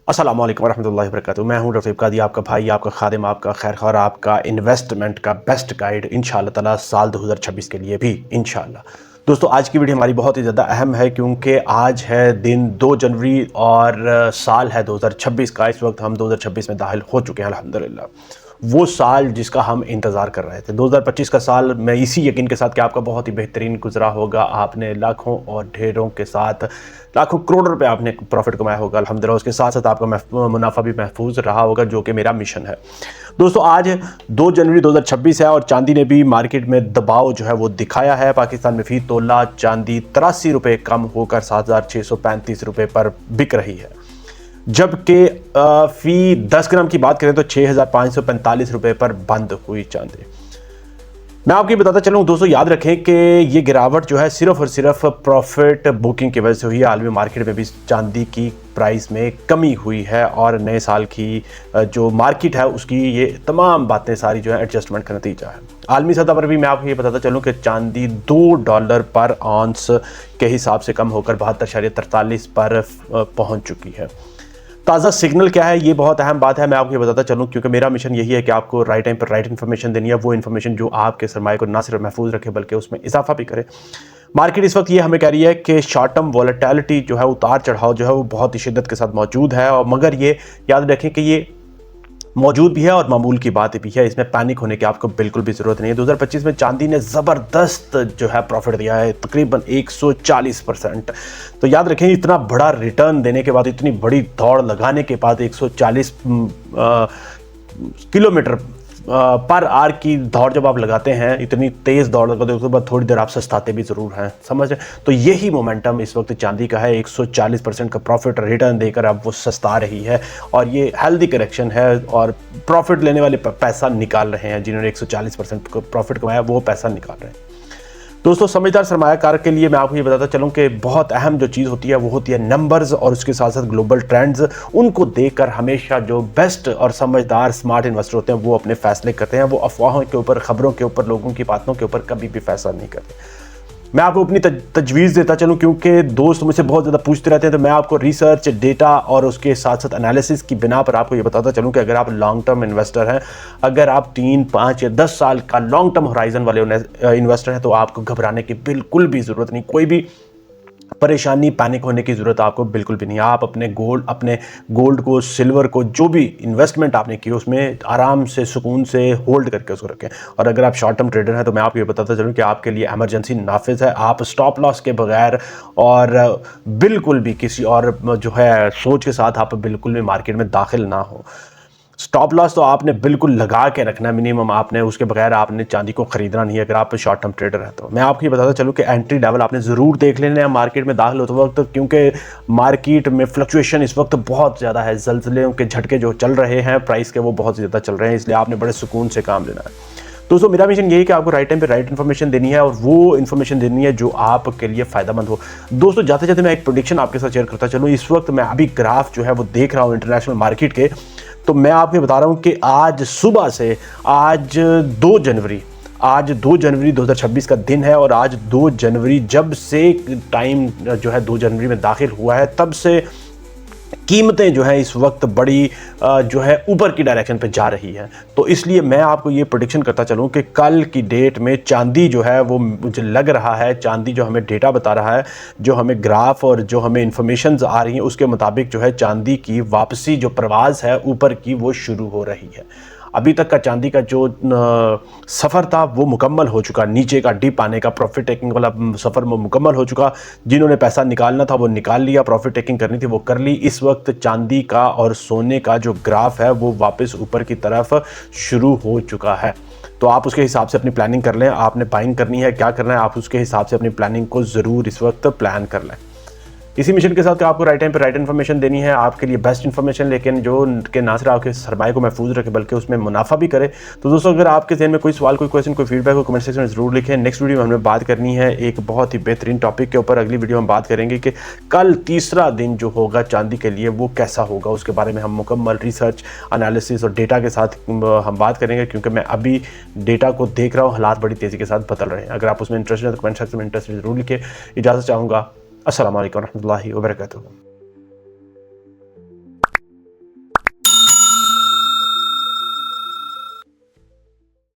अस्सलाम वालेकुम रहमतुल्लाहि व बरकातुहू। मैं हूं रफ़ीक कादी, आपका भाई, आपका खादिम, आपका खैरख्वाह, आपका इन्वेस्टमेंट का बेस्ट गाइड इंशाअल्लाह ताला साल 2026 के लिए भी इंशाअल्लाह। दोस्तों, आज की वीडियो हमारी बहुत ही ज़्यादा अहम है क्योंकि आज है दिन 2 जनवरी और साल है 2026 का। इस वक्त हम 2026 में दाखिल हो चुके हैं अल्हम्दुलिल्लाह। वो साल जिसका हम इंतज़ार कर रहे थे, 2025 का साल, मैं इसी यकीन के साथ कि आपका बहुत ही बेहतरीन गुजरा होगा। आपने लाखों और ढेरों के साथ लाखों करोड़ रुपए आपने प्रॉफिट कमाया होगा अल्हम्दुलिल्लाह। उसके साथ साथ आपका मुनाफा भी महफूज रहा होगा, जो कि मेरा मिशन है। दोस्तों, आज 2 जनवरी 2026 है और चांदी ने भी मार्केट में दबाव जो है वो दिखाया है। पाकिस्तान में फी तोला चांदी 83 रुपये कम होकर 7,635 रुपये पर बिक रही है, जबकि फी 10 ग्राम की बात करें तो 6,545 रुपये पर बंद हुई चांदी। मैं आपको ये बताता चलूँ दोस्तों, याद रखें कि ये गिरावट जो है सिर्फ और सिर्फ प्रॉफिट बुकिंग की वजह से हुई है। आलमी मार्केट में भी चांदी की प्राइस में कमी हुई है और नए साल की जो मार्केट है उसकी ये तमाम बातें सारी जो है एडजस्टमेंट का नतीजा है। आलमी सतह पर भी मैं आपको ये बताता चलूँ कि चांदी $2 पर आउंस के हिसाब से कम होकर 72.43 पर पहुँच चुकी है। ताज़ा सिग्नल क्या है, ये बहुत अहम बात है। मैं आपको ये बताता चलूँ क्योंकि मेरा मिशन यही है कि आपको राइट टाइम पर राइट इन्फॉर्मेशन देनी है, वो इन्फॉर्मेशन जो आपके सरमाए को ना सिर्फ महफूज रखे बल्कि उसमें इजाफा भी करे। मार्केट इस वक्त ये हमें कह रही है कि शॉर्ट टर्म वॉलेटिलिटी जो है, उतार चढ़ाव जो है वो बहुत ही शिद्दत के साथ मौजूद है, और मगर ये याद रखें कि ये मौजूद भी है और मामूल की बात भी है। इसमें पैनिक होने की आपको बिल्कुल भी ज़रूरत नहीं है। 2025 में चांदी ने ज़बरदस्त जो है प्रॉफिट दिया है, तकरीबन 140%। तो याद रखें, इतना बड़ा रिटर्न देने के बाद, इतनी बड़ी दौड़ लगाने के बाद 140 किलोमीटर पर आवर की दौड़ जब आप लगाते हैं, इतनी तेज़ दौड़ लगाते हैं, उसके बाद थोड़ी देर आप सस्ताते भी ज़रूर हैं, समझ रहे। तो यही मोमेंटम इस वक्त चांदी का है। 140% का प्रॉफिट रिटर्न देकर अब वो सस्ता रही है और ये हेल्दी करेक्शन है, और प्रॉफिट लेने वाले पैसा निकाल रहे हैं। जिन्होंने 140% का प्रॉफिट कमाया वो पैसा निकाल रहे हैं। दोस्तों, समझदार सरमायाकार के लिए मैं आपको ये बताता चलूँ कि बहुत अहम जो चीज़ होती है वो होती है नंबर्स, और उसके साथ साथ ग्लोबल ट्रेंड्स। उनको देखकर हमेशा जो बेस्ट और समझदार स्मार्ट इन्वेस्टर होते हैं वो अपने फैसले करते हैं। वो अफवाहों के ऊपर, खबरों के ऊपर, लोगों की बातों के ऊपर कभी भी फैसला नहीं करते। मैं आपको अपनी तजवीज़ देता चलूँ क्योंकि दोस्त मुझसे बहुत ज़्यादा पूछते रहते हैं, तो मैं आपको रिसर्च, डेटा और उसके साथ साथ एनालिसिस की बिना पर आपको ये बताता चलूँ कि अगर आप लॉन्ग टर्म इन्वेस्टर हैं, अगर आप 3, 5 या 10 साल का लॉन्ग टर्म होराइजन वाले इन्वेस्टर हैं, तो आपको घबराने की बिल्कुल भी ज़रूरत नहीं। कोई भी परेशानी, पैनिक होने की ज़रूरत आपको बिल्कुल भी नहीं। आप अपने गोल्ड को, सिल्वर को, जो भी इन्वेस्टमेंट आपने की उसमें आराम से, सुकून से होल्ड करके उसको रखें। और अगर आप शॉर्ट टर्म ट्रेडर हैं तो मैं आपको ये बताता चलूँ कि आपके लिए इमरजेंसी नाफिज है। आप स्टॉप लॉस के बगैर और बिल्कुल भी किसी और जो है सोच के साथ आप बिल्कुल भी मार्केट में दाखिल ना हो। स्टॉप लॉस तो आपने बिल्कुल लगा के रखना है मिनिमम, आपने उसके बगैर आपने चांदी को खरीदना नहीं है अगर आप शॉर्ट टर्म ट्रेडर हैं। तो मैं आपको ये बताता चलूँ कि एंट्री लेवल आपने ज़रूर देख लेना है मार्केट में दाखिल होते वक्त, क्योंकि मार्केट में फ्लक्चुएशन इस वक्त बहुत ज़्यादा है। ज़लज़ले के झटके जो चल रहे हैं प्राइस के, वो बहुत ज़्यादा चल रहे हैं, इसलिए आपने बड़े सुकून से काम लेना है। दोस्तों, मेरा मिशन यही है कि आपको राइट टाइम पे राइट इन्फॉर्मेशन देनी है, और वो इन्फॉर्मेशन देनी है जो आपके लिए फ़ायदेमंद हो। दोस्तों, जाते जाते मैं एक प्रेडिक्शन आपके साथ शेयर करता चलूँ। इस वक्त मैं अभी ग्राफ जो है वो देख रहा हूँ इंटरनेशनल मार्केट के, तो मैं आपको बता रहा हूँ कि आज सुबह से, आज 2 जनवरी 2026 का दिन है, और आज 2 जनवरी जब से टाइम जो है 2 जनवरी में दाखिल हुआ है, तब से कीमतें जो है इस वक्त बड़ी जो है ऊपर की डायरेक्शन पे जा रही है। तो इसलिए मैं आपको ये प्रेडिक्शन करता चलूँ कि कल की डेट में चांदी जो है वो, मुझे लग रहा है, चांदी जो हमें डेटा बता रहा है, जो हमें ग्राफ और जो हमें इन्फॉर्मेशंस आ रही हैं उसके मुताबिक जो है चांदी की वापसी, जो प्रवास है ऊपर की, वो शुरू हो रही है। अभी तक का चांदी का जो सफ़र था वो मुकम्मल हो चुका, नीचे का डिप आने का, प्रॉफिट टेकिंग वाला सफ़र मुकम्मल हो चुका। जिन्होंने पैसा निकालना था वो निकाल लिया, प्रॉफिट टेकिंग करनी थी वो कर ली। इस वक्त चांदी का और सोने का जो ग्राफ है वो वापस ऊपर की तरफ शुरू हो चुका है। तो आप उसके हिसाब से अपनी प्लानिंग कर लें। आपने बाइंग करनी है, क्या करना है, आप उसके हिसाब से अपनी प्लानिंग को ज़रूर इस वक्त प्लान कर लें। इसी मिशन के साथ आपको राइट टाइम पे राइट इन्फॉर्मेशन देनी है, आपके लिए बेस्ट इन्फॉर्मेशन, लेकिन जो कि ना सिर्फ आपके सरमाए को महफूज रखे बल्कि उसमें मुनाफा भी करे। तो दोस्तों, अगर आपके ज़हन में कोई सवाल, कोई क्वेश्चन, कोई फीडबैक हो, कमेंट सेक्शन में ज़रूर लिखें। नेक्स्ट वीडियो में हमने बात करनी है एक बहुत ही बेहतरीन टॉपिक के ऊपर। अगली वीडियो हम बात करेंगे कि कल तीसरा दिन जो होगा चांदी के लिए वो कैसा होगा। उसके बारे में हम मुकम्मल रिसर्च, एनालिसिस और डेटा के साथ हम बात करेंगे, क्योंकि मैं अभी डेटा को देख रहा हूँ, हालात बड़ी तेज़ी के साथ बदल रहे हैं। अगर आप उसमें इंटरेस्टेड हैं तो कमेंट सेक्शन में इंटरेस्टेड ज़रूर लिखें। इजाज़त चाहूँगा। अस्सलाम वालेकुम रहमतुल्लाहि व बरकातुहू।